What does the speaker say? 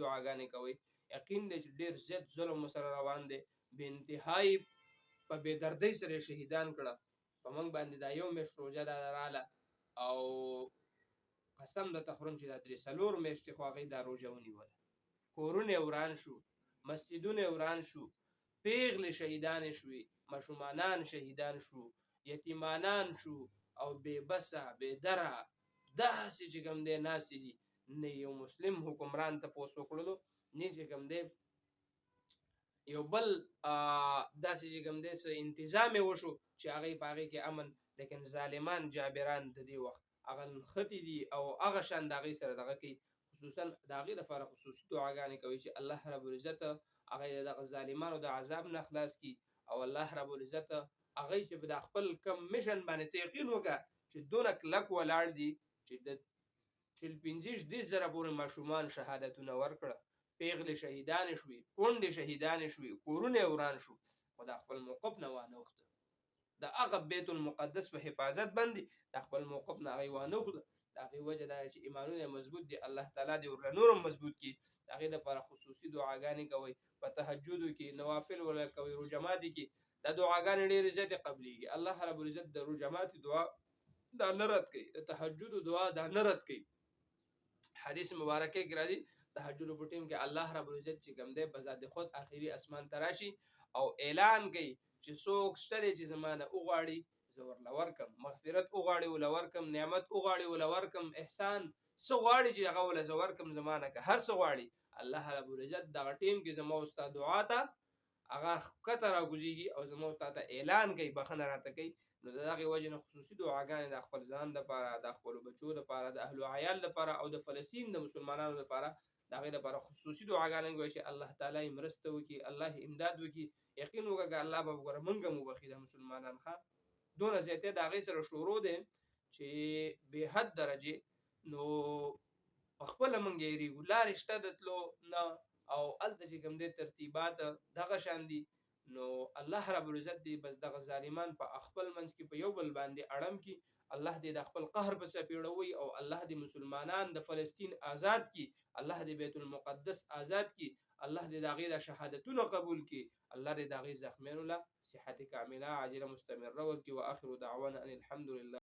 دعاګانې کوئ. یقین دی چې ډېر زیات ظلم سره روان دی، بې انتهایي په بې دردۍ سره یې شهیدان کړه. په موږ باندې دا یو میاشت روژه دا راله او قسم درته خورم چې دا 3-4 میاشتې خو هغوی دا روژه ونیوله. کورونه یې وران شو، مسجدونه یې وران شو، پیغلې شهیدانې شوې، ماشومانان شهیدان شو، یتیمانان شو او بې بسه بې دره داسې چې کوم دی ناستې دي. نه یو مسلم حکمران تپوس وکړلو، نه چې کوم دی یو بل داسې چې کوم دی څه انتظام یې وشو چې هغې په هغې کې امن. لیکن ظالمان جابران د دې وخت هغه نښتې دي او هغه شان د هغې سره دغه کوي. خصوصا د هغې لپاره خصوصي دعاګانې کوي چې الله رب العزت هغه د دغه ظالمانو د عذاب نه خلاص کړي او الله رب العزت هغه چې د خپل کم مشن باندې ته یقین وکړه چې دونه کلک ولاړ دي چې د 45 زره پورې ماشومان شهادتونه ورکړه، پیغلې شهیدانې شوې، کونډې شهیدانې شوې، کورونه یې وران شو، خو دا خپل موقف نه وانهخته. د هغه بیت المقدس په حفاظت باندې د خپل موقف نه هغې وانهخته. د هغې وجه دا چې ایمانونه مضبوط دي، الله تعالی دې ورله نور هم مضبوط کړي. د هغې دپاره خصوصي دعاګانې کوئ، په تهجدو کې نوافل ولا کوئ، روژه ماتي کې دا دعاګانې ډېرې زیاتې قبلېږي. الله رب العزت د روژه ماتي دعا دا نه رد کوي، د تهجدو دعا دا نه رد کوي. حدیث مبارکه کې راځي تهجد په ټیم کې الله رب العزت چې کوم دی بذات خود آخري اسمان ته راشي او اعلان کوي چې څوک شته دی چې زما نه وغواړي زه ورله ورکم، مغفرت وغواړي ورله ورکم، نعمت وغواړي ورله ورکم، احسان څه غواړي چې هغه ورله زه ورکم. زما نه که هر څه غواړي الله رب العزت دغه ټیم کې زما او ستا دعا ته هغه ښکته راکوزېږي او زما او ستا ته اعلان کوي، بخښنه راته کوي. نو د دغې وجې نه خصوصي دعاګانې د خپل ځان دپاره، د خپلو بچو دپاره، د اهل و عیال دپاره او د فلسطین د مسلمانانو دپاره د هغې دپاره خصوصي دعاګانې کوي چې الله تعالی یې مرسته وکړي، الله یې امداد وکړي. یقین وکړه که الله به وګوره موږ هم وبخي د مسلمانان ښه دونه زیاتې د هغې سره شروع دی چې بې حد درجې. نو پخپله موږ یېرېږو، لارې شته د تلو نه او هلته چې کوم دی ترتیبات دغه شان دي. نو الله رب العزت دې بس دغه ظالمان په خپل منځ کې په یو بل باندې اړم کړي. الله دې د خپل قهر په څپېړوي او الله دې مسلمانان د فلسطین آزاد کړي، الله دې بیت المقدس آزاد کړي، الله دې د هغې د شهادتونه قبول کړي، الله دې د هغې زخمیانو له صحت کامله عاجله مستمره ورکړي. واخر دعوانا ان الحمد لله.